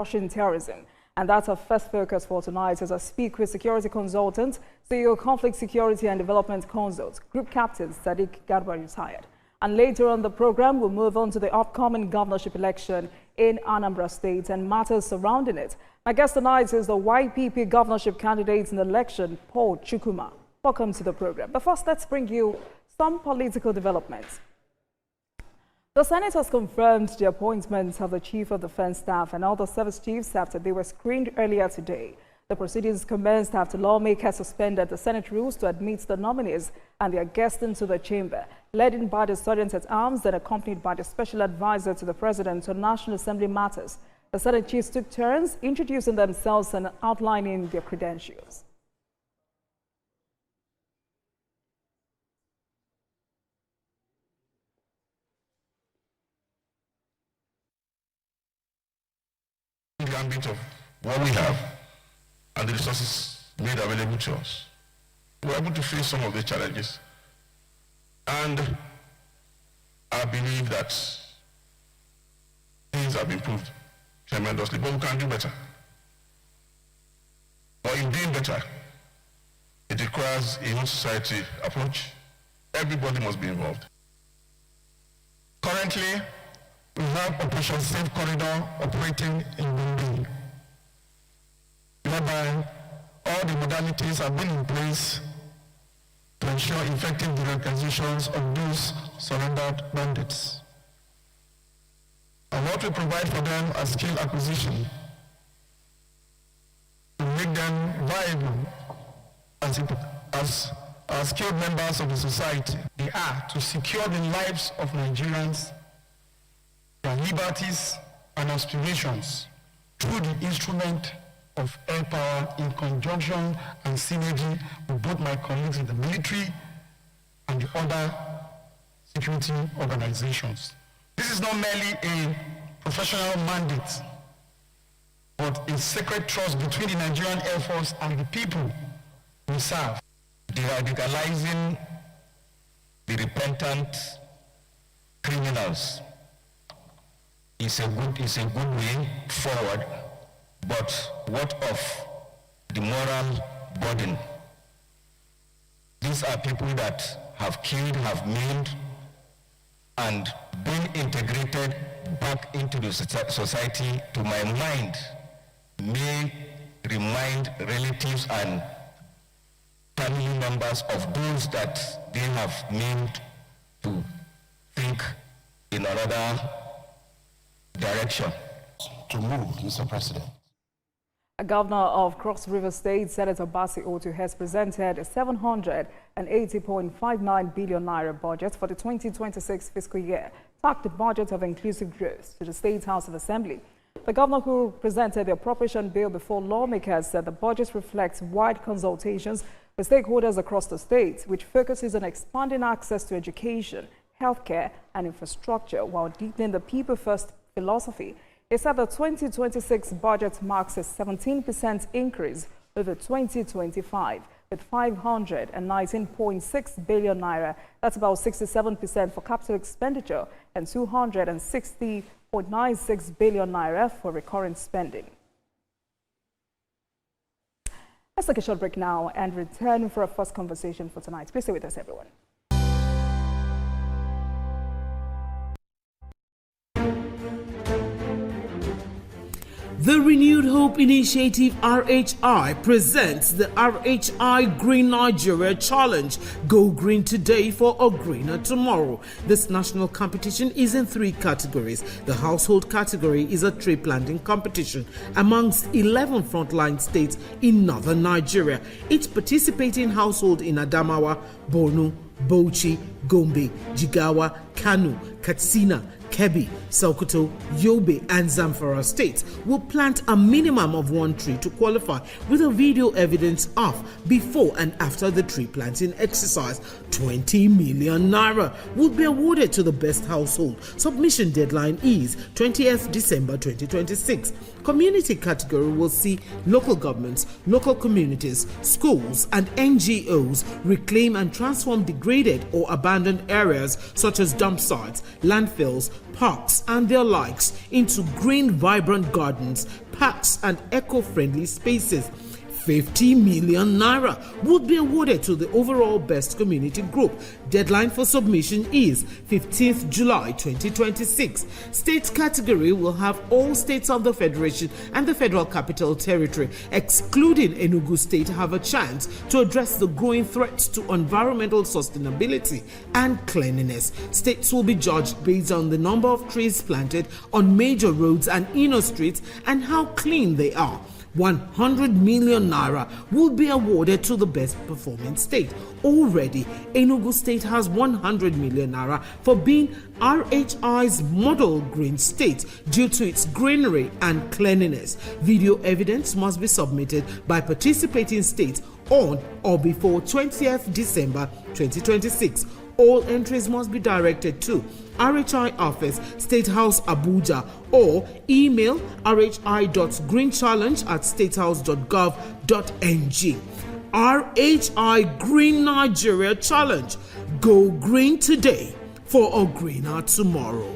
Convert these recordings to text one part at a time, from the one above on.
Russian terrorism. And that's our first focus for tonight as I speak with security consultant, CEO Conflict Security and Development Consult, Group Captain Sadiq Garba retired. And later on the program, we'll move on to the upcoming governorship election in Anambra State and matters surrounding it. My guest tonight is the YPP governorship candidate in the election, Paul Chukwuma. Welcome to the program. But first, let's bring you some political developments. The Senate has confirmed the appointment of the Chief of Defense Staff and other service chiefs after they were screened earlier today. The proceedings commenced after lawmakers suspended the Senate rules to admit the nominees and their guests into the chamber, led in by the Sergeant-at-Arms and accompanied by the Special Advisor to the President on National Assembly matters. The Senate chiefs took turns introducing themselves and outlining their credentials. The ambit of what we have and the resources made available to us, we're able to face some of the challenges. And I believe that things have improved tremendously, but we can do better. But in doing better, it requires a whole society approach. Everybody must be involved. Currently, we have Operation Safe Corridor operating in Gombe, whereby all the modalities have been in place to ensure effective requisitions of those surrendered bandits. And what we provide for them as skill acquisition to make them viable as skilled members of the society. They are to secure the lives of Nigerians, their liberties and aspirations through the instrument of air power in conjunction and synergy with both my colleagues in the military and the other security organizations. This is not merely a professional mandate, but a sacred trust between the Nigerian Air Force and the people we serve. Radicalizing the repentant criminals is a good way forward, but what of the moral burden? These are people that have killed, have maimed, and been integrated back into the society, to my mind, may remind relatives and family members of those that they have maimed to think in another direction. To move, Mr. President. A governor of Cross River State, Senator Basi Otu, has presented a 780.59 billion naira budget for the 2026 fiscal year, tagged the budget of inclusive growth, to the State House of Assembly. The governor, who presented the appropriation bill before lawmakers, said the budget reflects wide consultations with stakeholders across the state, which focuses on expanding access to education, healthcare, and infrastructure while deepening the people-first philosophy. He said the 2026 budget marks a 17% increase over 2025, with 519.6 billion naira. That's about 67% for capital expenditure and 260.96 billion naira for recurrent spending. Let's take a short break now and return for our first conversation for tonight. Please stay with us, everyone. The Renewed Hope Initiative RHI presents the RHI Green Nigeria Challenge. Go green today for a greener tomorrow. This national competition is in 3 categories. The household category is a tree planting competition amongst 11 frontline states in northern Nigeria. Each participating household in Adamawa, Borno, Bauchi, Gombe, Jigawa, Kano, Katsina, Kebbi, Sokoto, Yobe, and Zamfara states will plant a minimum of 1 tree to qualify, with a video evidence of before and after the tree planting exercise. 20 million naira will be awarded to the best household. Submission deadline is 20th December 2026. Community category will see local governments, local communities, schools, and NGOs reclaim and transform degraded or abandoned areas such as dump sites, landfills, parks and their likes into green, vibrant gardens, parks and eco-friendly spaces. 50 million naira would be awarded to the overall best community group. Deadline for submission is 15th July 2026. State category will have all states of the Federation and the Federal Capital Territory, excluding Enugu State, have a chance to address the growing threats to environmental sustainability and cleanliness. States will be judged based on the number of trees planted on major roads and inner streets and how clean they are. 100 million naira will be awarded to the best performing state. Already, Enugu State has 100 million naira for being RHI's model green state due to its greenery and cleanliness. Video evidence must be submitted by participating states on or before 20th December 2026. All entries must be directed to RHI Office, State House, Abuja, or email rhi.greenchallenge@statehouse.gov.ng. RHI Green Nigeria Challenge. Go green today for a greener tomorrow.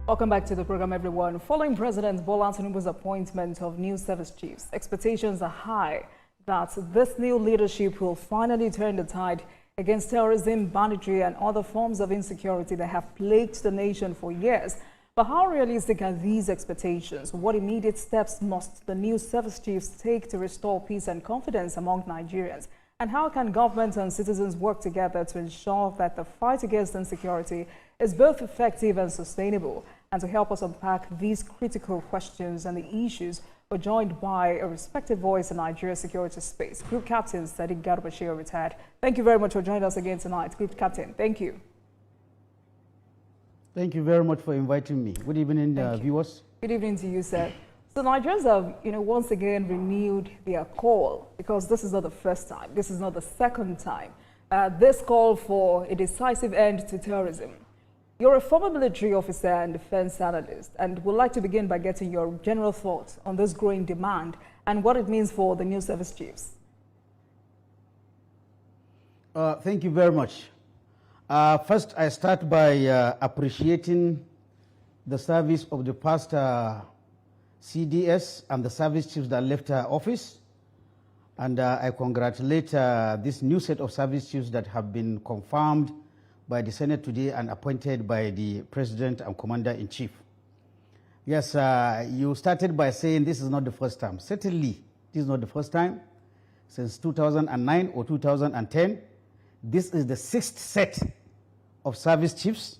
Welcome back to the program, everyone. Following President Bola Tinubu's appointment of new service chiefs, expectations are high that this new leadership will finally turn the tide against terrorism, banditry, and other forms of insecurity that have plagued the nation for years. But how realistic are these expectations? What immediate steps must the new service chiefs take to restore peace and confidence among Nigerians? And how can government and citizens work together to ensure that the fight against insecurity is both effective and sustainable? And to help us unpack these critical questions and the issues, we're joined by a respected voice in Nigeria's security space, Group Captain Sadiq Garba, retired. Thank you very much for joining us again tonight, Group Captain. Thank you. Thank you very much for inviting me. Good evening, viewers. Good evening to you, sir. So Nigerians have, once again renewed their call, because this is not the first time, this is not the second time. This call for a decisive end to terrorism. You're a former military officer and defense analyst, and would like to begin by getting your general thoughts on this growing demand and what it means for the new service chiefs. Thank you very much. First, I start by appreciating the service of the past CDS and the service chiefs that left office. And I congratulate this new set of service chiefs that have been confirmed by the Senate today and appointed by the President and Commander-in-Chief. Yes, you started by saying this is not the first time. Certainly, this is not the first time. Since 2009 or 2010, this is the sixth set of service chiefs.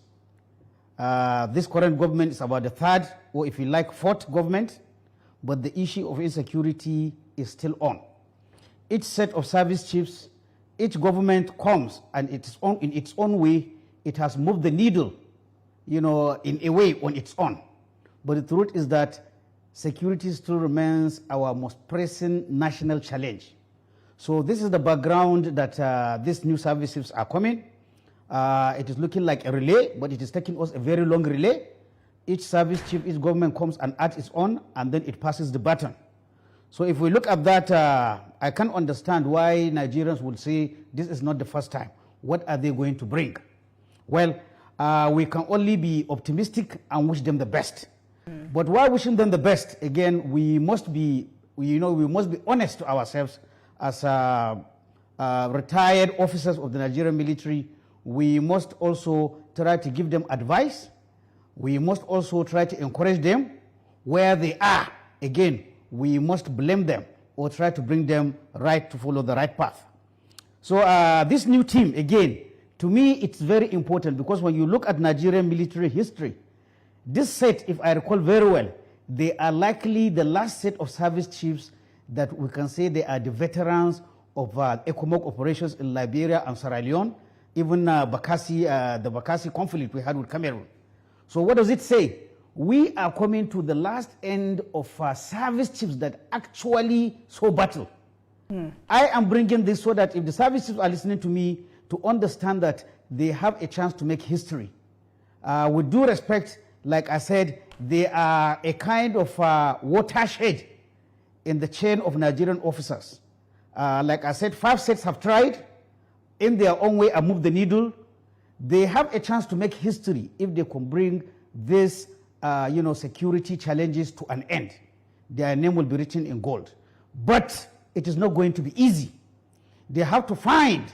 This current government is about the third, or if you like, fourth government, but the issue of insecurity is still on. Each set of service chiefs, each government comes and in its own way, it has moved the needle, in a way on its own. But the truth is that security still remains our most pressing national challenge. So this is the background that these new services are coming. It is looking like a relay, but it is taking us a very long relay. Each service chief, each government comes and adds its own, and then it passes the baton. So if we look at that, I can understand why Nigerians would say this is not the first time. What are they going to bring? Well, we can only be optimistic and wish them the best. But while wishing them the best, again, we must be honest to ourselves as retired officers of the Nigerian military. We must also try to give them advice. We must also try to encourage them where they are. Again, we must blame them or try to bring them right to follow the right path. So this new team, again, to me, it's very important because when you look at Nigerian military history, this set, if I recall very well, they are likely the last set of service chiefs that we can say they are the veterans of ECOMOG operations in Liberia and Sierra Leone, even the Bakassi conflict we had with Cameroon. So what does it say? We are coming to the last end of service chiefs that actually saw battle. I am bringing this so that if the service chiefs are listening to me, to understand that they have a chance to make history. With due respect, like I said, they are a kind of watershed in the chain of Nigerian officers. Like I said, 5 sets have tried in their own way and moved the needle. They have a chance to make history if they can bring this, security challenges to an end. Their name will be written in gold. But it is not going to be easy. They have to find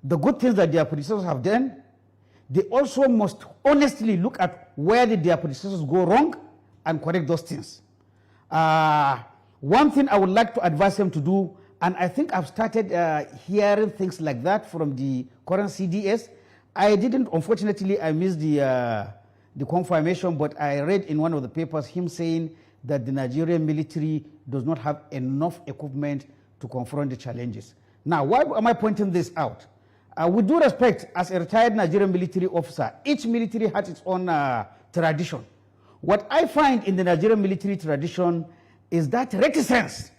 the good things that their predecessors have done. They also must honestly look at where did their predecessors go wrong and correct those things. One thing I would like to advise them to do, and I think I've started hearing things like that from the current CDS. I didn't, unfortunately, I missed the confirmation, but I read in one of the papers him saying that the Nigerian military does not have enough equipment to confront the challenges. Now, why am I pointing this out? With due respect, as a retired Nigerian military officer, each military has its own tradition. What I find in the Nigerian military tradition is that reticence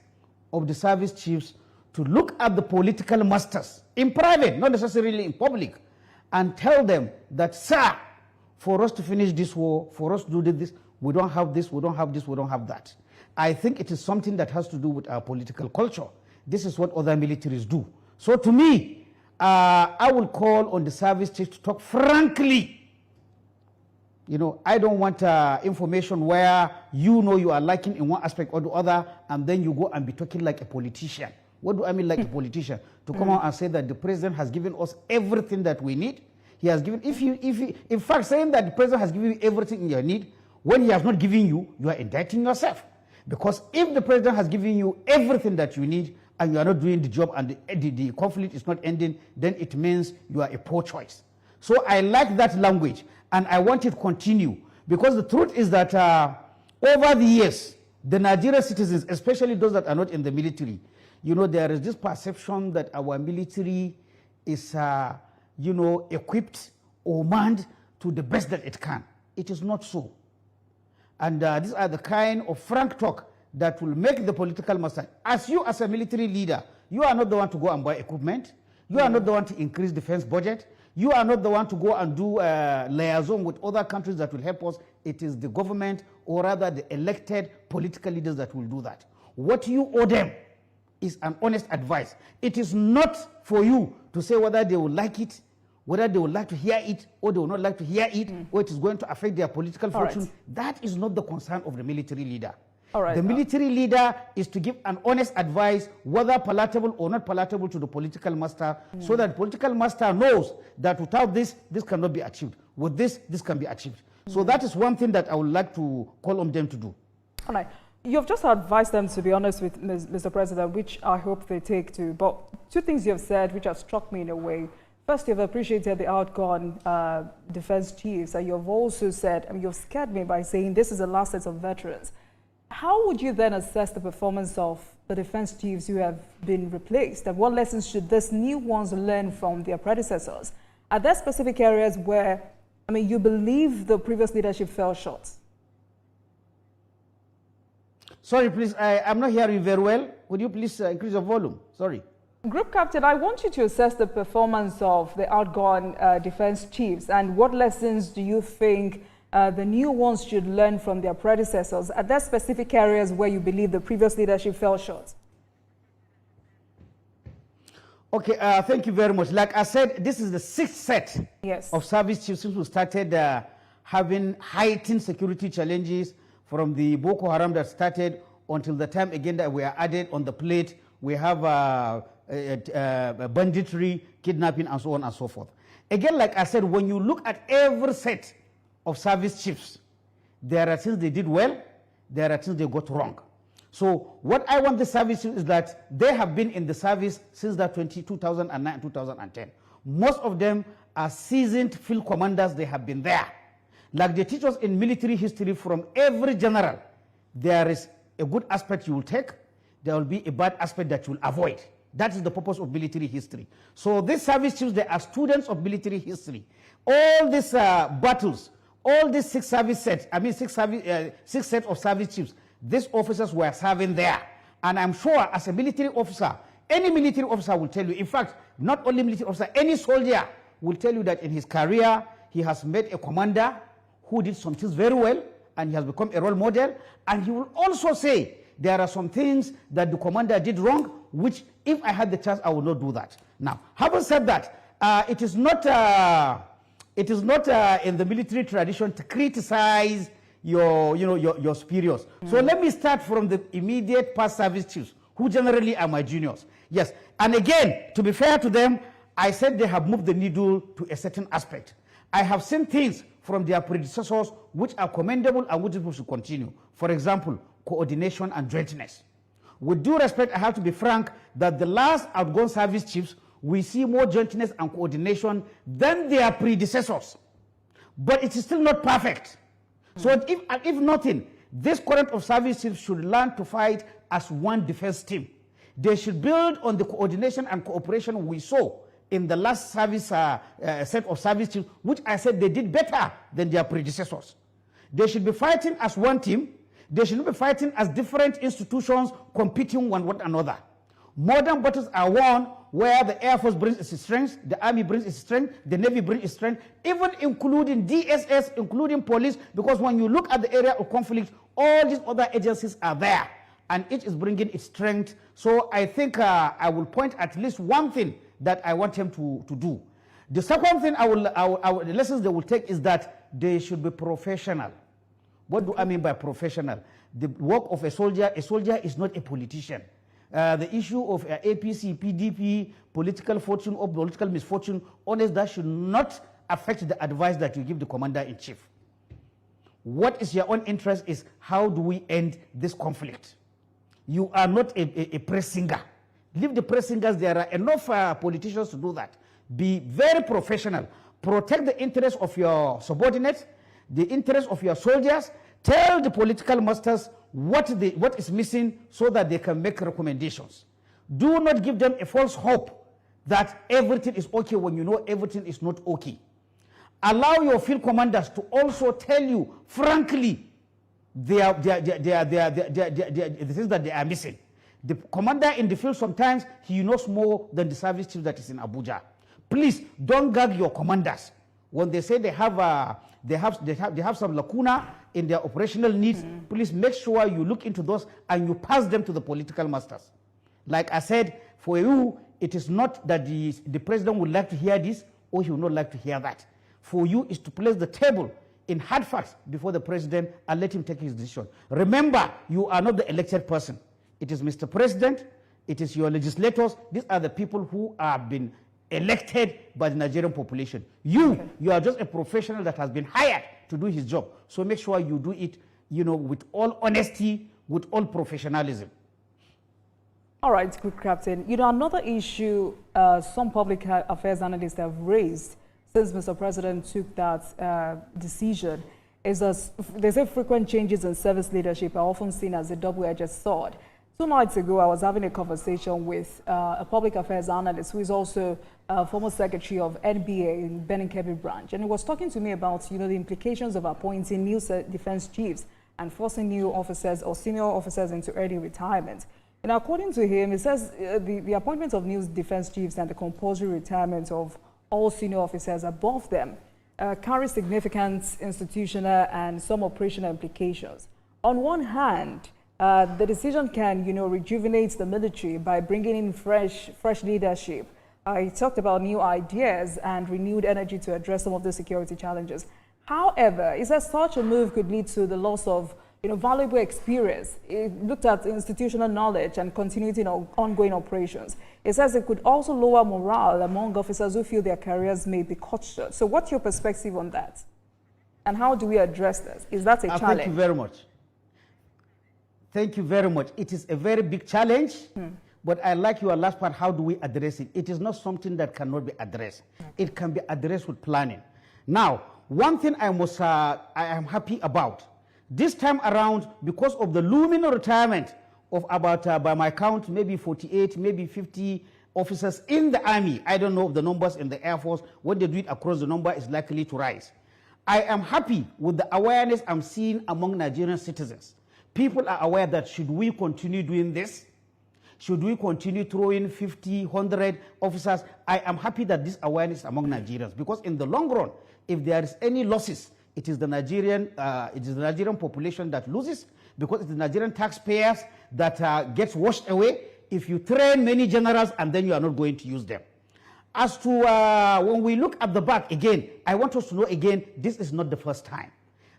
of the service chiefs to look at the political masters in private, not necessarily in public, and tell them that, sir, for us to finish this war, for us to do this, we don't have this, we don't have this, we don't have that. I think it is something that has to do with our political culture. This is what other militaries do. So to me, I will call on the service chiefs to talk frankly. I don't want information where you are liking in one aspect or the other, and then you go and be talking like a politician. What do I mean like a politician? To come out and say that the president has given us everything that we need. He has given, in fact, saying that the president has given you everything you need, when he has not given you, you are indicting yourself. Because if the president has given you everything that you need, and you are not doing the job, and the conflict is not ending, then it means you are a poor choice. So I like that language, and I want it to continue, because the truth is that over the years, the Nigerian citizens, especially those that are not in the military, there is this perception that our military is, equipped or manned to the best that it can. It is not so. And these are the kind of frank talk that will make the political master. As a military leader, you are not the one to go and buy equipment. You are not the one to increase defense budget. You are not the one to go and do liaison with other countries that will help us. It is the government, or rather the elected political leaders, that will do that. What you owe them is an honest advice. It is not for you to say whether they will like it, whether they would like to hear it, or they will not like to hear it, or it is going to affect their political fortune. Right. That is not the concern of the military leader. All right, the military leader is to give an honest advice, whether palatable or not palatable, to the political master, so that the political master knows that without this, this cannot be achieved. With this, this can be achieved. So that is one thing that I would like to call on them to do. All right. You've just advised them to be honest with Mr. President, which I hope they take to. But two things you have said which have struck me in a way. First, you've appreciated the outgone defense chiefs, and you've also said, you've scared me by saying this is the last set of veterans. How would you then assess the performance of the defense chiefs who have been replaced? And what lessons should these new ones learn from their predecessors? Are there specific areas where, you believe the previous leadership fell short? Sorry, please, I'm not hearing you very well. Would you please increase your volume? Sorry. Group Captain, I want you to assess the performance of the outgone defense chiefs, and what lessons do you think the new ones should learn from their predecessors? Are there specific areas where you believe the previous leadership fell short? Okay, thank you very much. Like I said, this is the 6th set of service chiefs who started having heightened security challenges from the Boko Haram that started until the time again that we are added on the plate. We have banditry, kidnapping, and so on and so forth. Again, like I said, when you look at every set of service chiefs, there are things they did well, there are things they got wrong. So what I want the service chiefs is that they have been in the service since that 2009, 2010. Most of them are seasoned field commanders. They have been there. Like they teach us in military history, from every general, there is a good aspect you will take, there will be a bad aspect that you will avoid. That is the purpose of military history. So these service chiefs, they are students of military history. All these battles, all these 6 service sets, 6 sets of service chiefs, these officers were serving there. And I'm sure as a military officer, any military officer will tell you, in fact, not only military officer, any soldier will tell you that in his career, he has met a commander who did some things very well, and he has become a role model. And he will also say there are some things that the commander did wrong, which if I had the chance, I would not do that. Now, having said that, it is not in the military tradition to criticize your superiors. So let me start from the immediate past service chiefs, who generally are my juniors. Yes, and again, to be fair to them, I said they have moved the needle to a certain aspect. I have seen things from their predecessors which are commendable and which we should continue. For example, coordination and jointness. With due respect, I have to be frank that the last outgone service chiefs, we see more jointness and coordination than their predecessors. But it is still not perfect. So if nothing, this current of service chiefs should learn to fight as one defense team. They should build on the coordination and cooperation we saw in the last service set of service chiefs, which I said they did better than their predecessors. They should be fighting as one team. They should not be fighting as different institutions competing one with another. Modern battles are won where the Air Force brings its strength, the Army brings its strength, the Navy brings its strength, even including DSS, including police, because when you look at the area of conflict, all these other agencies are there, and each is bringing its strength. So I think I will point at least one thing that I want them to do. The second thing the lessons they will take is that they should be professional. What do I mean by professional? The work of a soldier is not a politician. The issue of APC, PDP, political fortune or political misfortune, honest, that should not affect the advice that you give the commander-in-chief. What is your own interest is how do we end this conflict? You are not a press singer. Leave the press singers, there are enough politicians to do that. Be very professional. Protect the interests of your subordinates, the interests of your soldiers. Tell the political masters what is missing so that they can make recommendations. Do not give them a false hope that everything is okay when you know everything is not okay. Allow your field commanders to also tell you frankly the things that they are missing. The commander in the field, sometimes he knows more than the service chief that is in Abuja. Please don't gag your commanders when they say they have some lacuna in their operational needs. Please make sure you look into those and you pass them to the political masters. Like I said, for you, it is not that the president would like to hear this or he would not like to hear that. For you is to place the table in hard facts before the president and let him take his decision. Remember, you are not the elected person. It is Mr. President, it is your legislators. These are the people who have been elected by the Nigerian population. You are just a professional that has been hired to do his job. So make sure you do it, with all honesty, with all professionalism. All right, Group Captain. Another issue some public affairs analysts have raised since Mr. President took that decision is that they say frequent changes in service leadership are often seen as a double-edged sword. 2 nights ago, I was having a conversation with a public affairs analyst who is also former secretary of NBA in Benin Kebbi branch, and he was talking to me about the implications of appointing new defense chiefs and forcing new officers or senior officers into early retirement. And according to him, he says the appointment of new defense chiefs and the compulsory retirement of all senior officers above them carry significant institutional and some operational implications. On one hand, the decision can, rejuvenate the military by bringing in fresh leadership. He talked about new ideas and renewed energy to address some of the security challenges. However, he says such a move could lead to the loss of, valuable experience. It looked at institutional knowledge and continuity in ongoing operations. It says it could also lower morale among officers who feel their careers may be cut short. So what's your perspective on that? And how do we address this? Is that a challenge? Thank you very much. Thank you very much. It is a very big challenge, but I like your last part, how do we address it? It is not something that cannot be addressed. It can be addressed with planning. Now, one thing I am happy about, this time around, because of the looming retirement of about, by my count, maybe 48, maybe 50 officers in the Army, I don't know the numbers in the Air Force, when they do it across, the number is likely to rise. I am happy with the awareness I'm seeing among Nigerian citizens. People are aware that should we continue doing this? Should we continue throwing 50, 100 officers? I am happy that this awareness among Nigerians, because in the long run, if there is any losses, it is the Nigerian population that loses, because it's the Nigerian taxpayers that gets washed away if you train many generals and then you are not going to use them. As to when we look at the back again, I want us to know again, this is not the first time.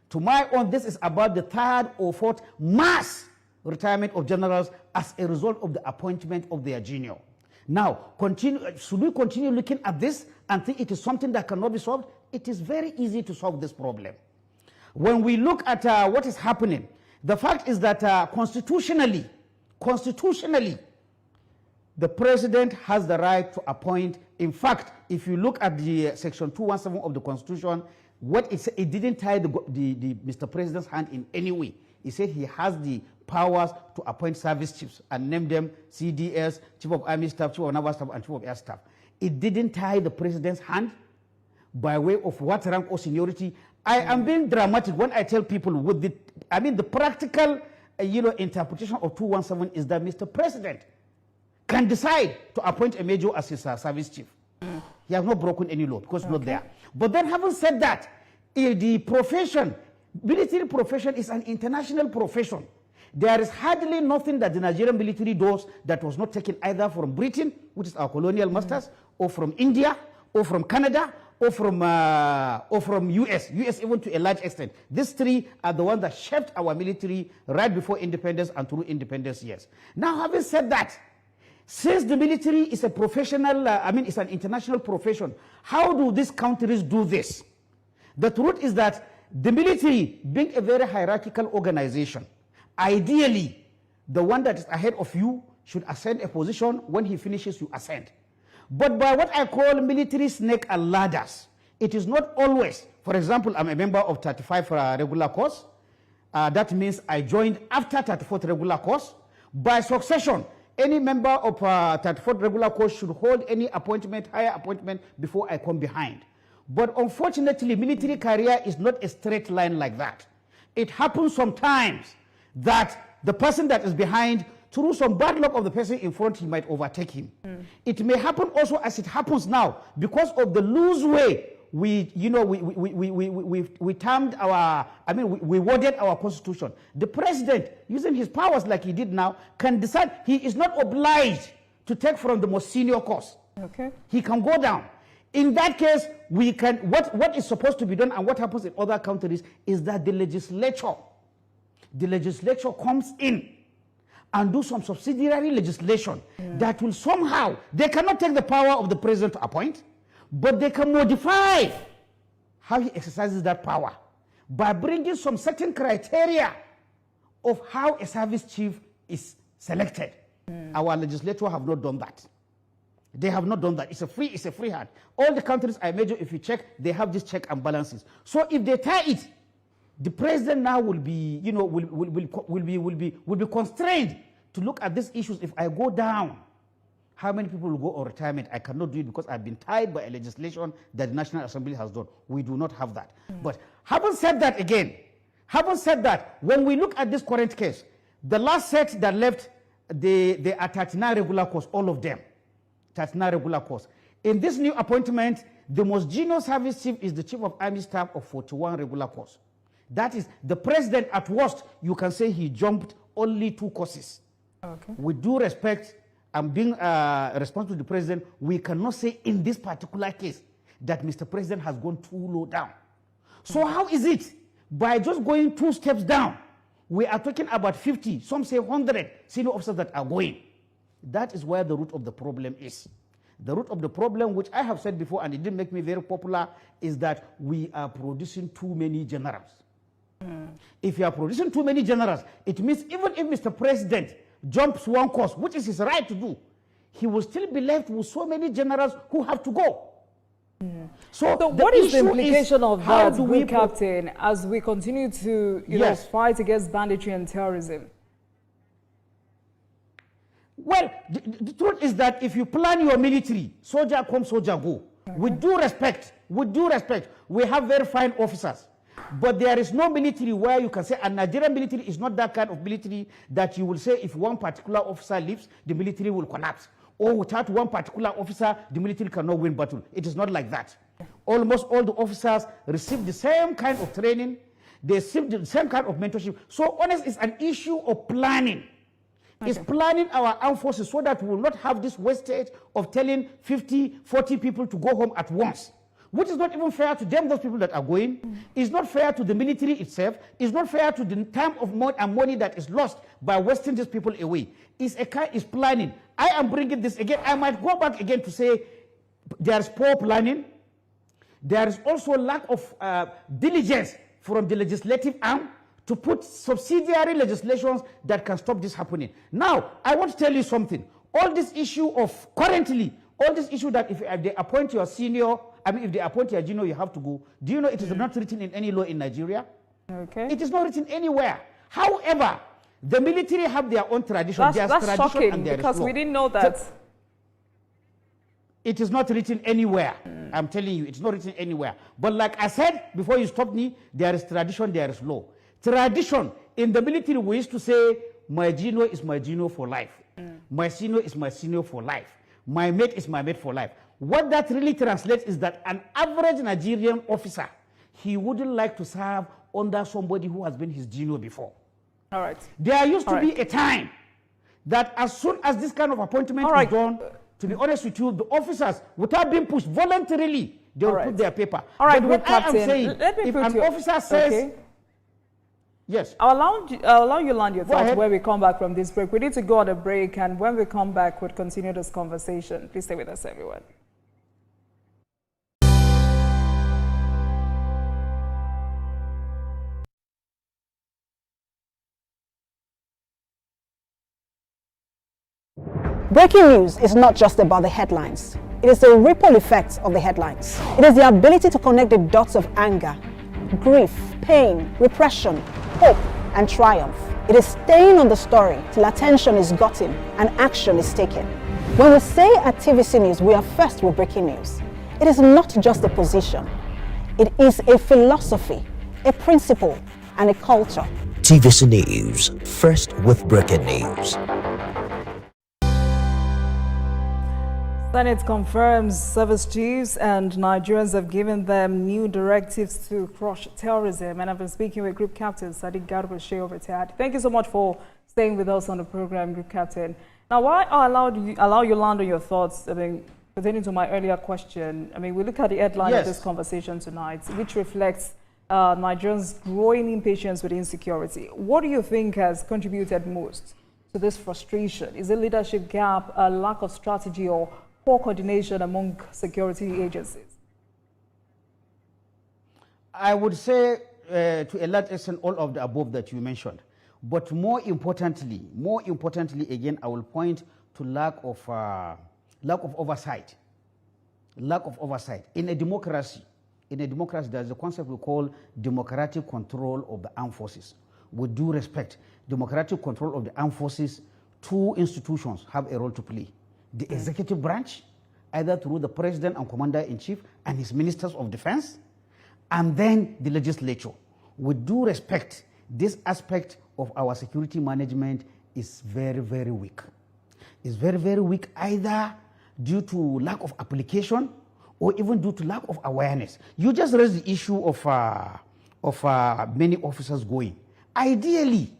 To my own, this is about the third or fourth mass retirement of generals as a result of the appointment of their junior. Now, should we continue looking at this and think it is something that cannot be solved? It is very easy to solve this problem. When we look at what is happening, the fact is that constitutionally, the president has the right to appoint. In fact, if you look at the section 217 of the Constitution, what it didn't tie the Mr. President's hand in any way. He said he has the powers to appoint service chiefs and name them CDS, Chief of Army Staff, Chief of Naval Staff, and Chief of Air Staff. It didn't tie the president's hand by way of what rank or seniority. I am being dramatic when I tell people with the practical interpretation of 217 is that Mr. President can decide to appoint a major as his service chief. He has not broken any law because it's not there. But then having said that, the profession, military profession is an international profession. There is hardly nothing that the Nigerian military does that was not taken either from Britain, which is our colonial masters, or from India, or from Canada, or from US even to a large extent. These three are the ones that shaped our military right before independence and through independence years. Now, having said that, since the military is a professional, it's an international profession, how do these countries do this? The truth is that the military, being a very hierarchical organization, ideally, the one that is ahead of you should ascend a position. When he finishes, you ascend. But by what I call military snake and ladders, it is not always. For example, I'm a member of 35 regular course. That means I joined after 34th regular course. By succession, any member of 34th regular course should hold any appointment, higher appointment, before I come behind. But unfortunately, military career is not a straight line like that. It happens sometimes that the person that is behind, through some bad luck of the person in front, he might overtake him. It may happen also as it happens now because of the loose way we termed our, we worded our constitution. The president, using his powers like he did now, can decide he is not obliged to take from the most senior course. Okay. He can go down. In that case, we can, what is supposed to be done and what happens in other countries is that the legislature comes in and do some subsidiary legislation that will somehow, they cannot take the power of the president to appoint, but they can modify how he exercises that power by bringing some certain criteria of how a service chief is selected. Our legislature have not done that. They have not done that. It's a free hand. All the countries I measure, if you check, they have this check and balances. So if they tie it, the president now will be, will be constrained to look at these issues. If I go down, how many people will go on retirement? I cannot do it because I've been tied by a legislation that the National Assembly has done. We do not have that. But having said that again, when we look at this current case, the last set that left, they are 39 regular course, all of them. 39 regular course. In this new appointment, the most junior service chief is the Chief of Army Staff of 41 regular course. That is, the president at worst, you can say he jumped only 2 courses. Okay. With due respect, and being responsible to the president, we cannot say in this particular case that Mr. President has gone too low down. So how is it? By just going 2 steps down, we are talking about 50, some say 100 senior officers that are going. That is where the root of the problem is. The root of the problem, which I have said before, and it didn't make me very popular, is that we are producing too many generals. If you are producing too many generals, it means even if Mr. President jumps 1 course, which is his right to do, he will still be left with so many generals who have to go. So what is the implication of that, Group Captain, as we continue to fight against banditry and terrorism? Well, the truth is that if you plan your military, soldier come, soldier go. Okay. With due respect, we have very fine officers. But there is no military where you can say, and Nigerian military is not that kind of military that you will say if one particular officer leaves, the military will collapse. Or without one particular officer, the military cannot win battle. It is not like that. Almost all the officers receive the same kind of training. They receive the same kind of mentorship. So honest, it's an issue of planning. Okay. It's planning our armed forces so that we will not have this wastage of telling 50, 40 people to go home at once, which is not even fair to them, those people that are going. It's not fair to the military itself. It's not fair to the time of money that is lost by wasting these people away. It's planning. I am bringing this again. I might go back again to say there is poor planning. There is also lack of diligence from the legislative arm to put subsidiary legislations that can stop this happening. Now, I want to tell you something. All this issue of currently, all this issue that if they appoint your senior, if they appoint your junior, you have to go. Do you know it is not written in any law in Nigeria? Okay. It is not written anywhere. However, the military have their own tradition. That's tradition shocking and there because is law. we didn't know that. So, it is not written anywhere. I'm telling you, it's not written anywhere. But like I said, before you stopped me, there is tradition, there is law. Tradition, in the military, we used to say, my junior is my junior for life. My senior is my senior for life. My mate is my mate for life. What that really translates is that an average Nigerian officer, he wouldn't like to serve under somebody who has been his junior before. All right. There used to be a time that as soon as this kind of appointment is done, to be honest with you, the officers, without being pushed voluntarily, they will put their paper. All right, but what I am saying, if an officer says, yes. I'll allow you land your thoughts ahead. when we come back from this break. We need to go on a break, and when we come back, we'll continue this conversation. Please stay with us, everyone. Breaking news is not just about the headlines. It is the ripple effects of the headlines. It is the ability to connect the dots of anger, grief, pain, repression, hope, and triumph. It is staying on the story till attention is gotten and action is taken. When we say at TVC News, we are first with breaking news. It is not just a position. It is a philosophy, a principle, and a culture. TVC News, first with breaking news. Senate confirms service chiefs and Nigerians have given them new directives to crush terrorism. And I've been speaking with Group Captain Sadiq Garba retired. Thank you so much for staying with us on the program, Group Captain. Now, why I allow you land on your thoughts, pertaining to my earlier question. We look at the headline of this conversation tonight, which reflects Nigerians' growing impatience with insecurity. What do you think has contributed most to this frustration? Is it leadership gap, a lack of strategy, or poor coordination among security agencies? I would say to a large extent all of the above that you mentioned. But more importantly again, I will point to lack of oversight. Lack of oversight. In a democracy, there's a concept we call democratic control of the armed forces. With due respect, democratic control of the armed forces, two institutions have a role to play. The executive branch, either through the president and commander-in-chief and his ministers of defense, and then the legislature. With due respect, this aspect of our security management is very, very weak. It's very, very weak either due to lack of application or even due to lack of awareness. You just raised the issue of many officers going. Ideally,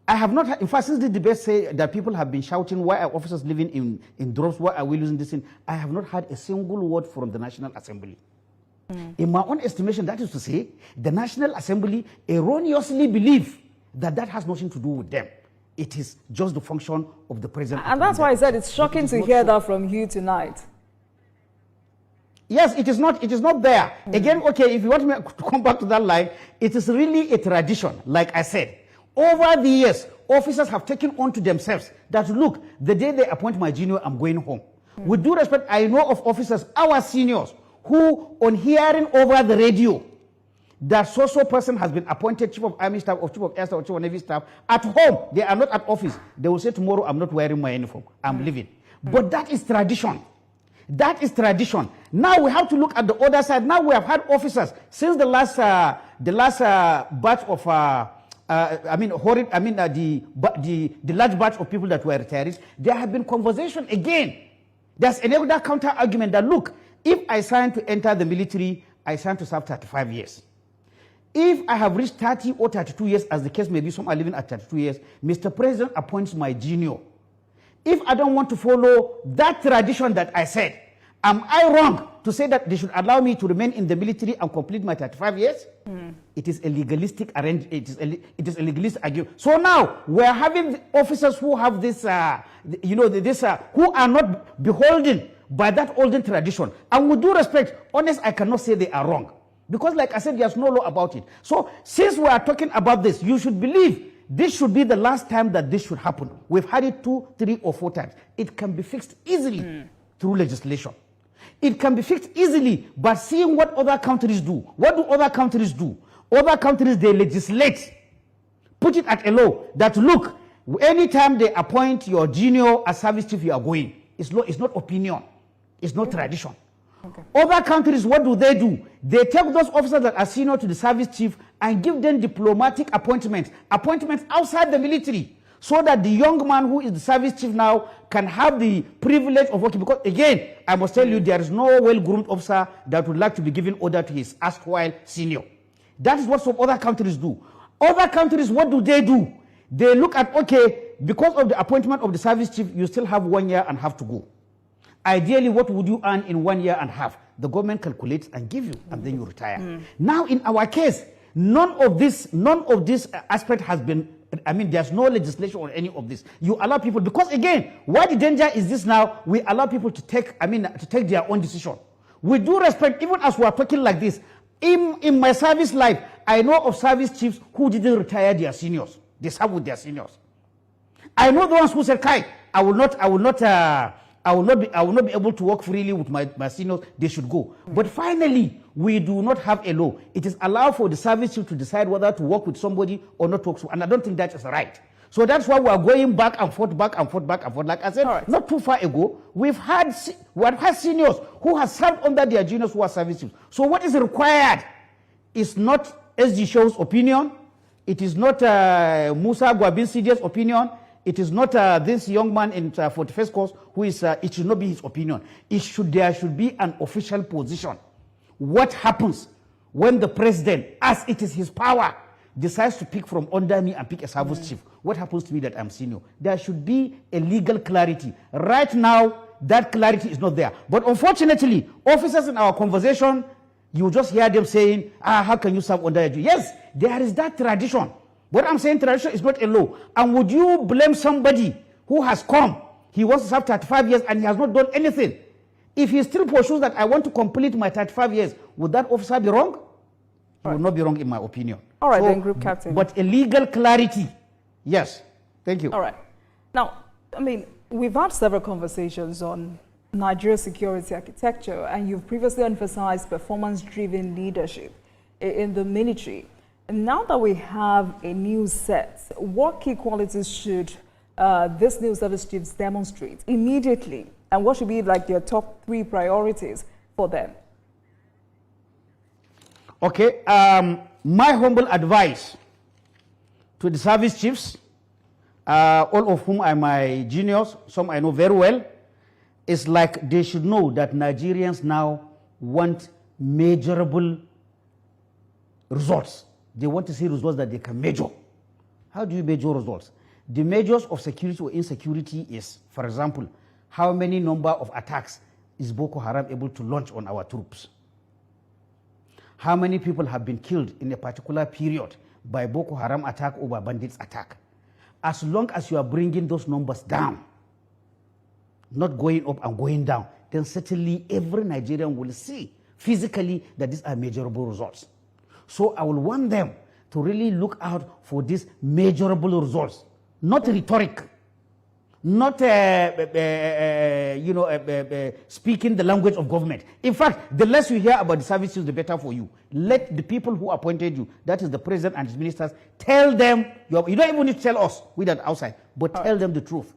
I have not had, in fact, since the debate say that people have been shouting, why are officers living in droves, why are we losing this thing? I have not had a single word from the National Assembly. In my own estimation, that is to say, the National Assembly erroneously believe that that has nothing to do with them. It is just the function of the president. And that's why I said it's shocking to hear that from you tonight. Yes, it is not there. Again, okay, if you want me to come back to that line, it is really a tradition, like I said. Over the years, officers have taken on to themselves that, look, the day they appoint my junior, I'm going home. With due respect, I know of officers, our seniors, who, on hearing over the radio that so-so person has been appointed chief of army staff, or chief of air staff, or chief of navy staff, at home, they are not at office. They will say, tomorrow, I'm not wearing my uniform. I'm leaving. But that is tradition. That is tradition. Now we have to look at the other side. Now we have had officers since the last batch of the large batch of people that were retirees. There have been conversation again. There's another counter argument that, look, if I sign to enter the military, I sign to serve 35 years. If I have reached 30 or 32 years, as the case may be, some are living at 32 years, Mr. President appoints my junior. If I don't want to follow that tradition that I said, am I wrong to say that they should allow me to remain in the military and complete my 35 years? It is a legalistic arrangement. It is a legalistic argument. So now we're having officers who have this, who are not beholden by that olden tradition. And with due respect, honest, I cannot say they are wrong. Because like I said, there's no law about it. So since we are talking about this, you should believe this should be the last time that this should happen. We've had it 2, 3, or 4 times. It can be fixed easily through legislation. It can be fixed easily by seeing what other countries do. What do other countries do? Other countries, they legislate, put it at a law that, look, anytime they appoint your junior as service chief, you are going. It's not opinion. It's not tradition. Okay. Other countries, what do? They take those officers that are senior to the service chief and give them diplomatic appointments outside the military, so that the young man who is the service chief now can have the privilege of working. Because again, I must tell you, there is no well-groomed officer that would like to be given order to his erstwhile senior. That is what some other countries do. Other countries, what do? They look at, okay, because of the appointment of the service chief, you still have 1 year and have to go. Ideally, what would you earn in 1 year and a half? The government calculates and give you, and then you retire. Now, in our case, none of this aspect has been, there's no legislation on any of this. You allow people, because again, why the danger is this now? We allow people to take their own decision. With due respect, even as we are talking like this, in my service life, I know of service chiefs who didn't retire their seniors. They serve with their seniors. I know the ones who said, Kai, I will not be able to work freely with my seniors. They should go. But finally, we do not have a law. It is allowed for the service chief to decide whether to work with somebody or not work with. And I don't think that is right. So that's why we are going back and forth. Like I said, not too far ago, we have had seniors who have served under their juniors who are service chiefs. So what is required is not SG Show's opinion. It is not Musa Gwabin Sidia's opinion. It is not this young man in 41st course who is, it should not be his opinion. There should be an official position. What happens when the president, as it is his power, decides to pick from under me and pick a service chief? What happens to me that I'm senior? There should be a legal clarity. Right now, that clarity is not there. But unfortunately, officers in our conversation, you just hear them saying, how can you serve under a judge? Yes, there is that tradition. But I'm saying tradition is not a law. And would you blame somebody who has come, he wants to serve 35 years and he has not done anything? If he still pursues that I want to complete my 35 years, would that officer be wrong? He would not be wrong in my opinion. All right, then, Group Captain. But a legal clarity, yes. Thank you. All right. Now, we've had several conversations on Nigeria's security architecture, and you've previously emphasized performance-driven leadership in the military. And now that we have a new set, what key qualities should this new service chiefs demonstrate immediately? And what should be like their top 3 priorities for them? Okay, my humble advice to the service chiefs, all of whom are my juniors, some I know very well, is like they should know that Nigerians now want measurable results. They want to see results that they can measure. How do you measure results? The measures of security or insecurity is, for example, how many number of attacks is Boko Haram able to launch on our troops? How many people have been killed in a particular period by Boko Haram attack or by bandits attack? As long as you are bringing those numbers down, not going up and going down, then certainly every Nigerian will see physically that these are measurable results. So I will want them to really look out for these measurable results, not rhetoric, not speaking the language of government. In fact, the less you hear about the services, the better for you. Let the people who appointed you, that is the president and his ministers, tell them, you don't even need to tell us, we that outside, but tell them the truth.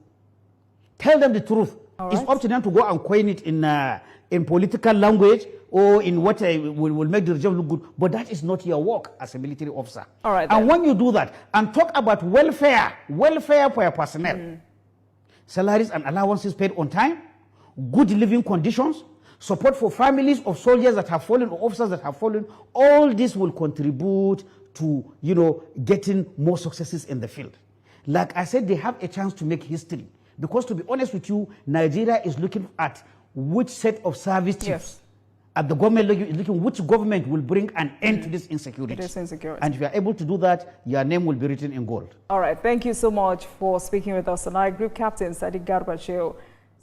Tell them the truth. It's up to them to go and coin it in political language or in what will make the regime look good. But that is not your work as a military officer. All right, and when you do that and talk about welfare for your personnel, salaries and allowances paid on time, good living conditions, support for families of soldiers that have fallen or officers that have fallen. All this will contribute to, getting more successes in the field. Like I said, they have a chance to make history. Because to be honest with you, Nigeria is looking at which set of service chiefs at the government level is looking which government will bring an end to this insecurity. It is insecurity. And if you are able to do that, your name will be written in gold. All right. Thank you so much for speaking with us tonight. Group Captain Sadiq Garba,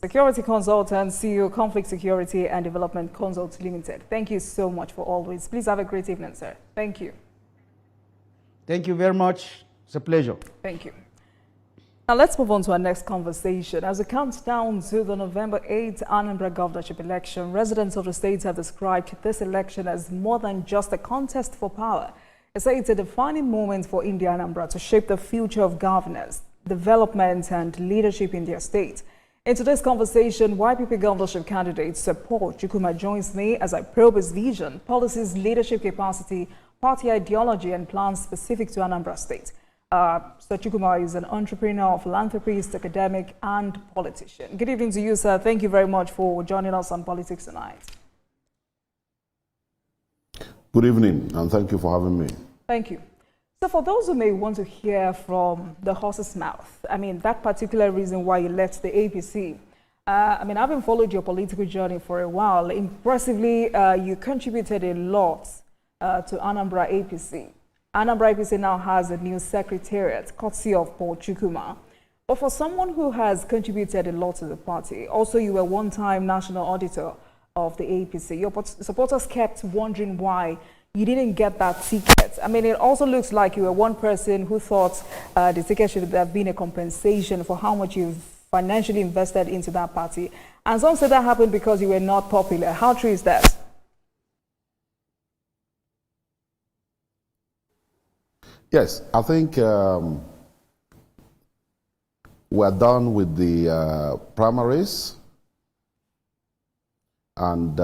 Security Consultant, CEO, Conflict Security and Development Consult Limited. Thank you so much for always. Please have a great evening, sir. Thank you. Thank you very much. It's a pleasure. Thank you. Now let's move on to our next conversation. As we count down to the November 8th Anambra governorship election, residents of the state have described this election as more than just a contest for power. They say it's a defining moment for India Anambra to shape the future of governance, development and leadership in their state. In today's conversation, YPP governorship candidate Support Chukuma joins me as I probe his vision, policies, leadership capacity, party ideology and plans specific to Anambra state. Sir Chukuma is an entrepreneur, philanthropist, academic, and politician. Good evening to you, sir. Thank you very much for joining us on Politics Tonight. Good evening, and thank you for having me. Thank you. So for those who may want to hear from the horse's mouth, that particular reason why you left the APC, having followed your political journey for a while, impressively, you contributed a lot to Anambra APC. Anambra APC now has a new secretariat, courtesy of Paul Chukuma. But for someone who has contributed a lot to the party, also you were one-time national auditor of the APC, your supporters kept wondering why you didn't get that ticket. It also looks like you were one person who thought the ticket should have been a compensation for how much you've financially invested into that party. And some say that happened because you were not popular. How true is that? Yes, I think we're done with the primaries, and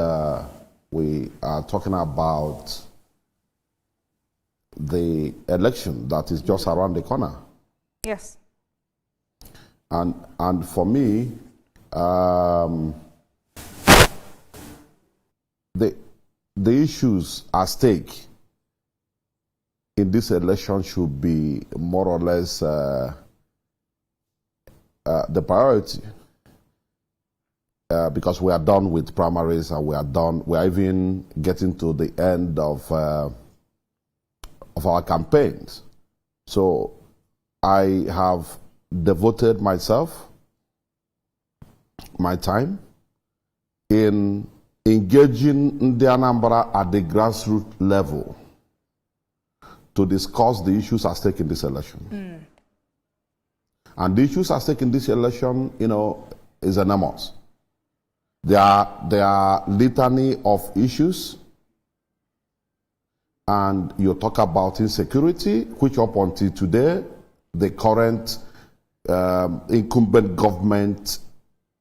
we are talking about the election that is just around the corner. Yes. And for me, the issues at stake in this election should be more or less the priority, because we are done with primaries and we are even getting to the end of our campaigns. So I have devoted myself, my time, in engaging the Anambra at the grassroots level to discuss the issues at stake in this election. And the issues at stake in this election, is enormous. There are litany of issues, and you talk about insecurity, which up until today, the current incumbent government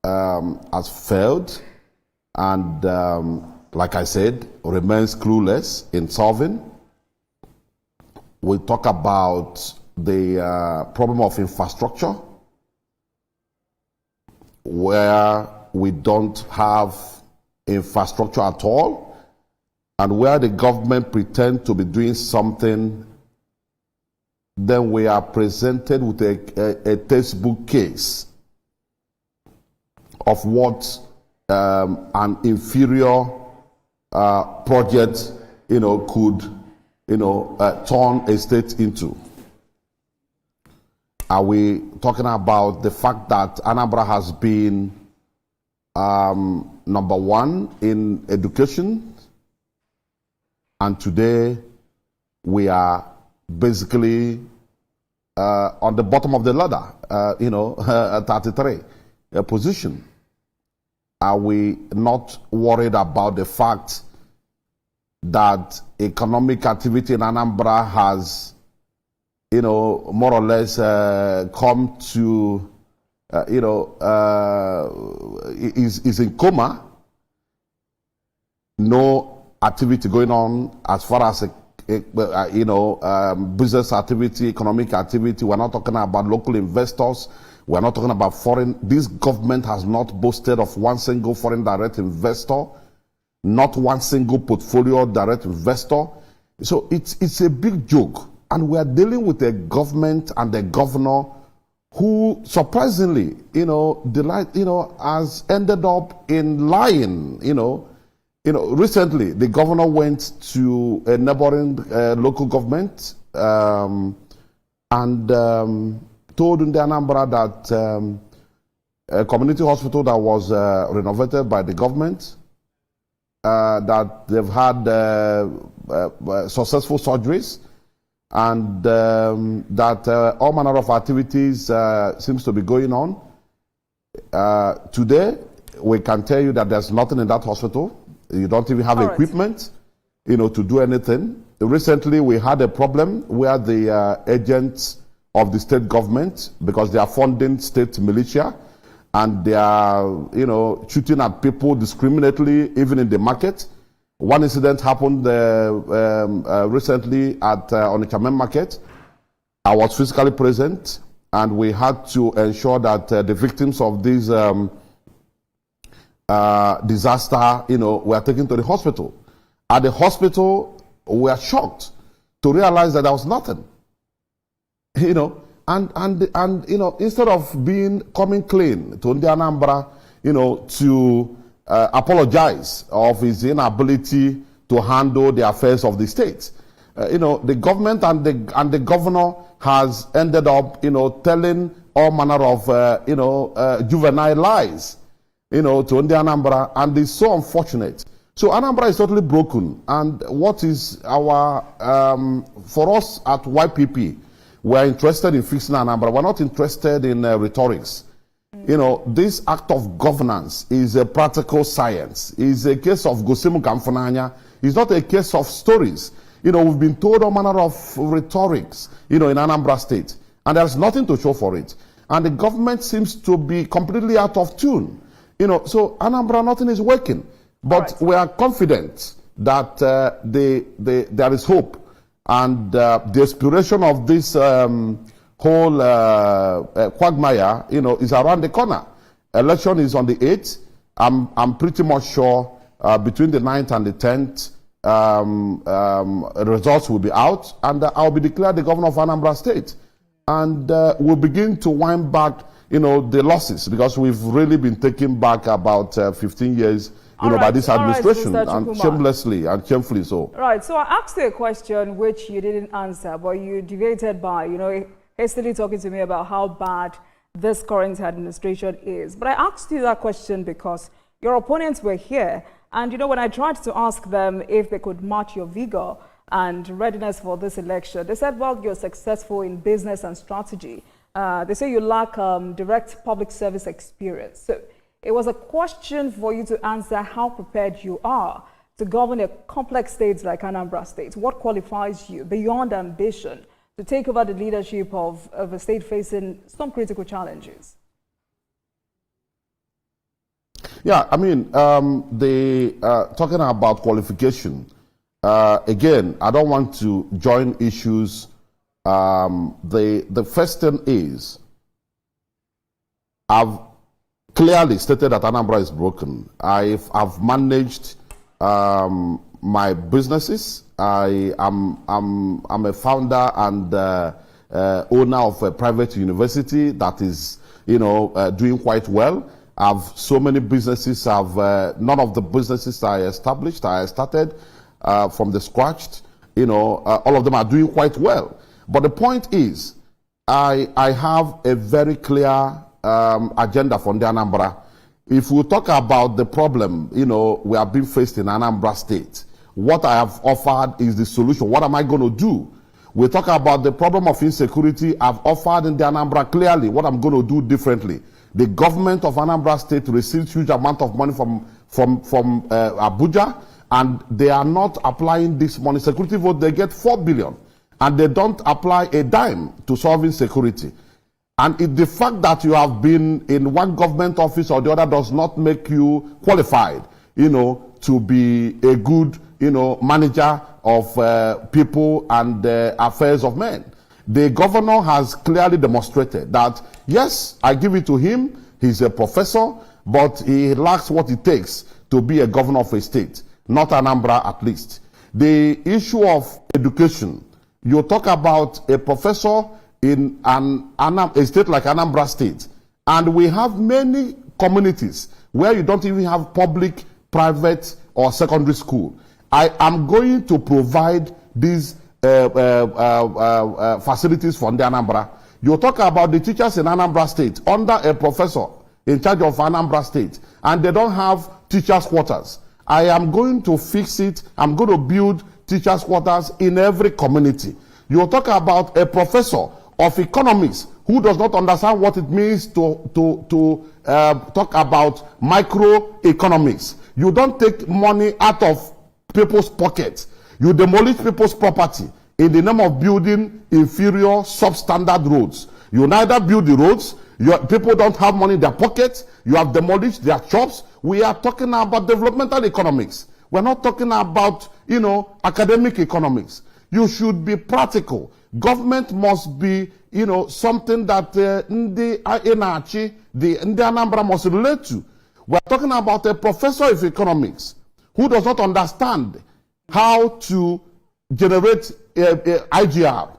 has failed, and like I said, remains clueless in solving. We talk about the problem of infrastructure, where we don't have infrastructure at all, and where the government pretends to be doing something, then we are presented with a textbook case of what an inferior project, could turn a state into. Are we talking about the fact that Anambra has been number one in education, and today we are basically on the bottom of the ladder, 33 position? Are we not worried about the fact that economic activity in Anambra has, more or less come to, is in coma? No activity going on as far as, business activity, economic activity. We're not talking about local investors. We're not talking about foreign. This government has not boasted of one single foreign direct investor not one single portfolio direct investor. So it's a big joke. And we are dealing with a government and a governor who surprisingly, has ended up in lying, recently the governor went to a neighboring local government and told in the Anambra that a community hospital that was renovated by the government, that they've had successful surgeries, and that all manner of activities seems to be going on. Today, we can tell you that there's nothing in that hospital. You don't even have equipment, to do anything. Recently, we had a problem where the agents of the state government, because they are funding state militia, and they are, shooting at people discriminately, even in the market. One incident happened recently at on the Chairman Market. I was physically present, and we had to ensure that the victims of this disaster, were taken to the hospital. At the hospital, we are shocked to realize that there was nothing. And instead of coming clean to Anambra, to apologize of his inability to handle the affairs of the state. The government and the governor has ended up, telling all manner of, juvenile lies, to Anambra, and it's so unfortunate. So Anambra is totally broken, and what is our, for us at YPP, we're interested in fixing Anambra. We're not interested in rhetorics. This act of governance is a practical science. It's a case of Gosimu Kamfunanya. It's not a case of stories. We've been told all manner of rhetorics, in Anambra State, and there's nothing to show for it. And the government seems to be completely out of tune. So Anambra, nothing is working. But we are confident that there is hope. And the aspiration of this whole quagmire, is around the corner. Election is on the 8th. I'm pretty much sure between the 9th and the 10th, results will be out, and I'll be declared the governor of Anambra State. And we'll begin to wind back, the losses, because we've really been taken back about 15 years, by this administration, and shamelessly and shamefully so. Right. So I asked you a question which you didn't answer, but you deviated by, hastily talking to me about how bad this current administration is. But I asked you that question because your opponents were here, and when I tried to ask them if they could match your vigor and readiness for this election, they said, well, you're successful in business and strategy. They say you lack direct public service experience. So it was a question for you to answer how prepared you are to govern a complex state like Anambra State. What qualifies you beyond ambition to take over the leadership of a state facing some critical challenges? Yeah, talking about qualification, again, I don't want to join issues. The first thing is, I've clearly stated that Anambra is broken. I've managed my businesses. I'm a founder and owner of a private university that is, doing quite well. I've so many businesses. None of the businesses I started from the scratch. All of them are doing quite well. But the point is, I have a very clear agenda for the Anambra. If we talk about the problem, we are being faced in Anambra State, what I have offered is the solution. What am I going to do? We talk about the problem of insecurity. I've offered in the Anambra clearly what I'm going to do differently. The government of Anambra State receives huge amount of money from Abuja, and they are not applying this money. Security vote, they get 4 billion, and they don't apply a dime to solving security. And the fact that you have been in one government office or the other does not make you qualified, to be a good, manager of people and affairs of men. The governor has clearly demonstrated that, yes, I give it to him, he's a professor, but he lacks what it takes to be a governor of a state. not Anambra at least. The issue of education, you talk about a professor in a state like Anambra State, and we have many communities where you don't even have public, private, or secondary school. I am going to provide these facilities for the Anambra. You talk about the teachers in Anambra State under a professor in charge of Anambra State, and they don't have teachers' quarters. I am going to fix it. I'm going to build teachers' quarters in every community. You talk about a professor of economics who does not understand what it means to talk about microeconomics. You don't take money out of people's pockets. You demolish people's property in the name of building inferior, substandard roads. You neither build the roads, people don't have money in their pockets, you have demolished their shops. We are talking about developmental economics. We're not talking about, academic economics. You should be practical. Government must be, something that the Anambra must relate to. We're talking about a professor of economics who does not understand how to generate IGR.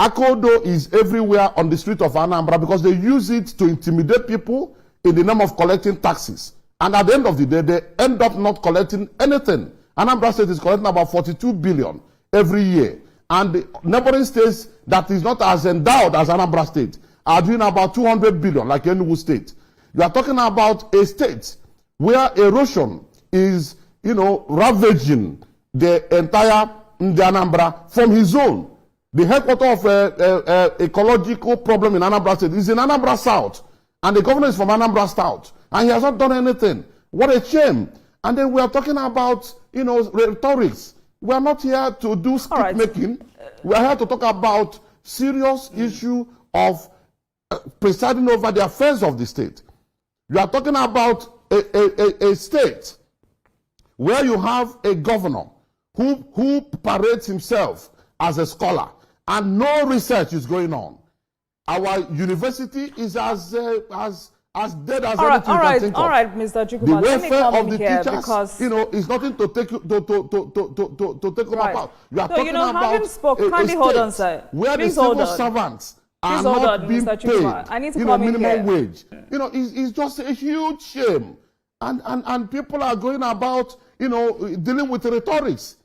Akodo is everywhere on the street of Anambra because they use it to intimidate people in the name of collecting taxes. And at the end of the day, they end up not collecting anything. Anambra State is collecting about 42 billion every year. And the neighboring states that is not as endowed as Anambra State are doing about 200 billion, like Enugu State. You are talking about a state where erosion is, ravaging the entire Anambra from his own. The headquarters of ecological problem in Anambra State is in Anambra South. And the governor is from Anambra South. And he has not done anything. What a shame. And then we are talking about, rhetorics. We are not here to do script making. We are here to talk about serious issue of presiding over the affairs of the state. You are talking about a state where you have a governor who parades himself as a scholar and no research is going on. Our university is as dead as anything you can think of. All right, Mr. Chukuma, the let me welfare come of in the here teachers, because is nothing to take them apart. You are talking about kindly hold on, sir. Where Please the hold civil on. servants are Please hold not on, being Mr. Chukuma. I need to paid, come in minimum here. wage. It's just a huge shame, and people are going about, dealing with rhetorics.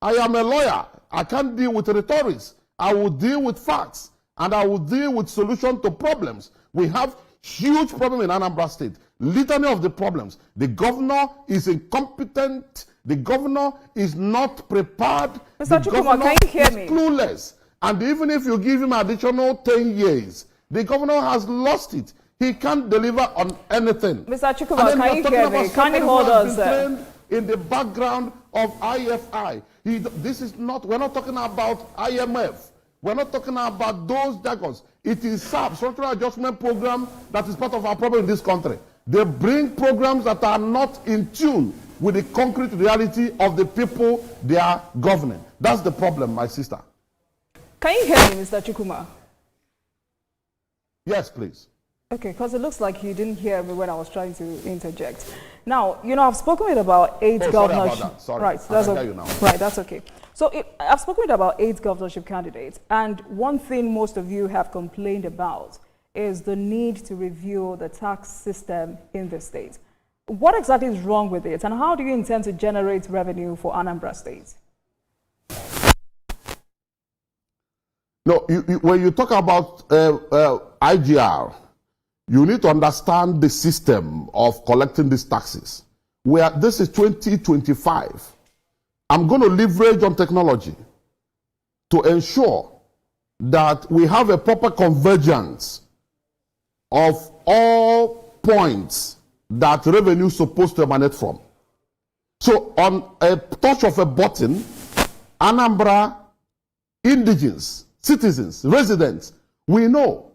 I am a lawyer. I can't deal with rhetorics. I will deal with facts, and I will deal with solutions to problems. We have huge problem in Anambra State. Litany of the problems. The governor is incompetent. The governor is not prepared. Mr. Chukuma, can you hear me? Clueless. And even if you give him additional 10 years, the governor has lost it. He can't deliver on anything. Mr. Chukuma, can you hear me? Can you hold on, sir? In the background of IFI. We're not talking about IMF. We're not talking about those jargons. It is SAP, Structural Adjustment Program, that is part of our problem in this country. They bring programs that are not in tune with the concrete reality of the people they are governing. That's the problem, my sister. Can you hear me, Mr. Chukuma? Yes, please. Okay, because it looks like you didn't hear me when I was trying to interject. Now, I've spoken with about 8 governorship. Sorry about that. Sorry. Right, that's okay. Right, that's okay. So I've spoken with about 8 governorship candidates, and one thing most of you have complained about is the need to review the tax system in the state. What exactly is wrong with it, and how do you intend to generate revenue for Anambra State? No, when you talk about IGR, you need to understand the system of collecting these taxes. This is 2025. I'm going to leverage on technology to ensure that we have a proper convergence of all points that revenue is supposed to emanate from. So on a touch of a button, Anambra indigenes, citizens, residents, we know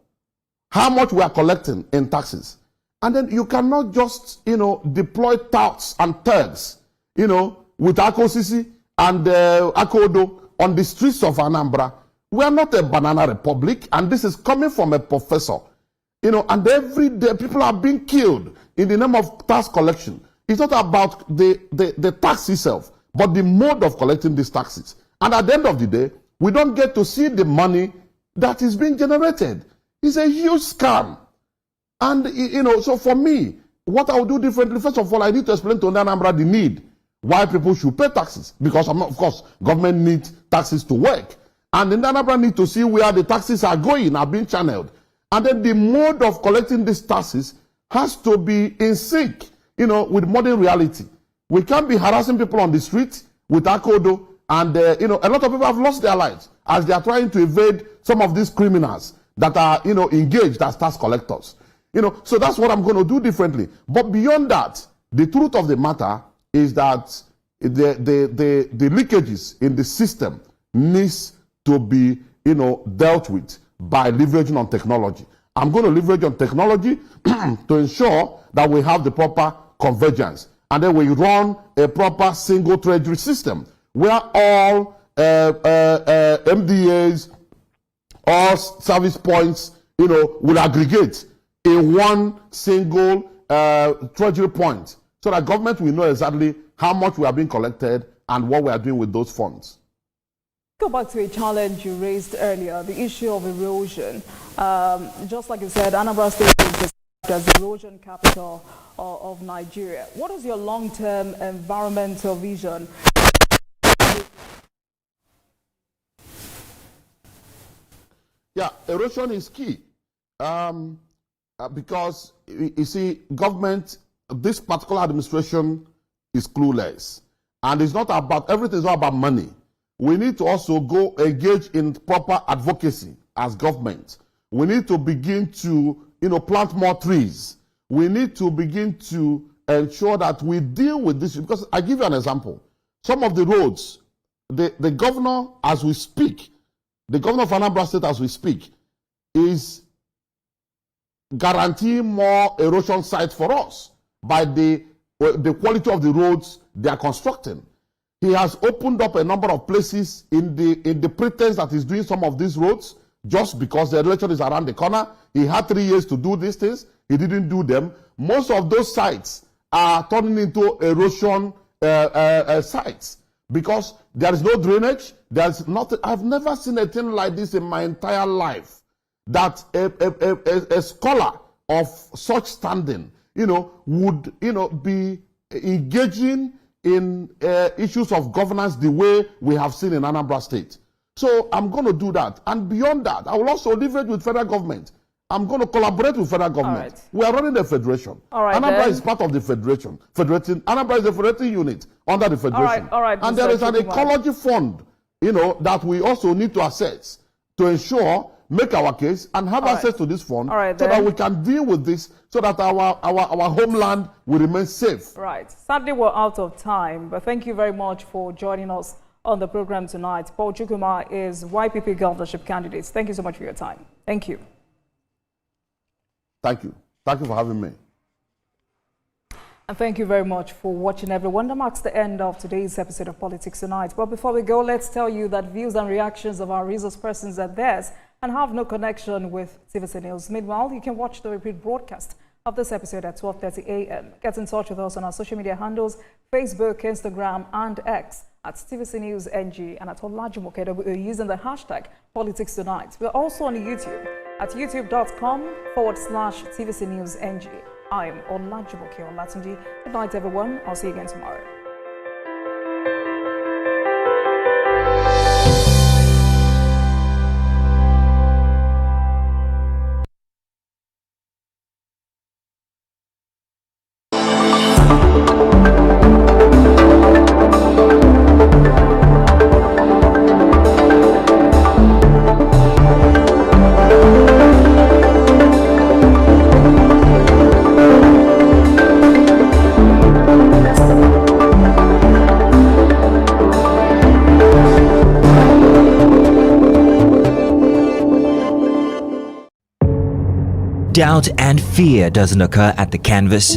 how much we are collecting in taxes. And then you cannot just, deploy touts and thugs, with Akosisi and Akodo on the streets of Anambra. We are not a banana republic, and this is coming from a professor. And every day people are being killed in the name of tax collection. It's not about the tax itself, but the mode of collecting these taxes. And at the end of the day, we don't get to see the money that is being generated. It's a huge scam. And, so for me, what I will do differently, first of all, I need to explain to Anambra the need why people should pay taxes. Because, of course, government needs taxes to work. And then Anambra need to see where the taxes are going, are being channeled. And then the mode of collecting these taxes has to be in sync, with modern reality. We can't be harassing people on the street with Akodo. And, a lot of people have lost their lives as they are trying to evade some of these criminals that are, engaged as tax collectors. So that's what I'm going to do differently. But beyond that, the truth of the matter is that the leakages in the system needs to be, dealt with by leveraging on technology. I'm going to leverage on technology to ensure that we have the proper convergence. And then we run a proper single treasury system where all MDAs, all service points, will aggregate in one single treasury point so that government will know exactly how much we are being collected and what we are doing with those funds. Go back to a challenge you raised earlier, the issue of erosion. Just like you said, Anambra State is described as the erosion capital of Nigeria. What is your long-term environmental vision? Yeah, erosion is key because, you see, government, this particular administration is clueless. And it's not about, everything is not about money. We need to also go engage in proper advocacy as government. We need to begin to, plant more trees. We need to begin to ensure that we deal with this. Because I give you an example. Some of the roads, the governor, as we speak, the governor of Anambra State, as we speak, is guaranteeing more erosion sites for us by the quality of the roads they are constructing. He has opened up a number of places in the pretense that he's doing some of these roads just because the election is around the corner. He had 3 years to do these things. He didn't do them. Most of those sites are turning into erosion sites because there is no drainage. There's nothing. I've never seen a thing like this in my entire life. That a scholar of such standing, would, be engaging in issues of governance the way we have seen in Anambra State. So I'm going to do that. And beyond that, I will also leverage with federal government. I'm going to collaborate with federal government. Right. We are running a federation. All right, Anambra is part of the federation. Anambra is a federating unit under the federation. All right, and there is an ecology fund, that we also need to assess to ensure, make our case, and have access to this fund so that we can deal with this, so that our homeland will remain safe. Right. Sadly, we're out of time, but thank you very much for joining us on the program tonight. Paul Chukwuma is YPP governorship candidate. Thank you so much for your time. Thank you. Thank you. Thank you for having me. And thank you very much for watching, everyone. That marks the end of today's episode of Politics Tonight. But before we go, let's tell you that views and reactions of our resource persons are theirs and have no connection with TVC News. Meanwhile, you can watch the repeat broadcast of this episode at 12:30 a.m. Get in touch with us on our social media handles, Facebook, Instagram, and X at TVC News NG and at Olajumoke. We're using the hashtag Politics Tonight. We're also on YouTube at youtube.com/TVC News NG. I'm Olajumoke Olatunji. Good night, everyone. I'll see you again tomorrow. Doubt and fear doesn't occur at the canvas.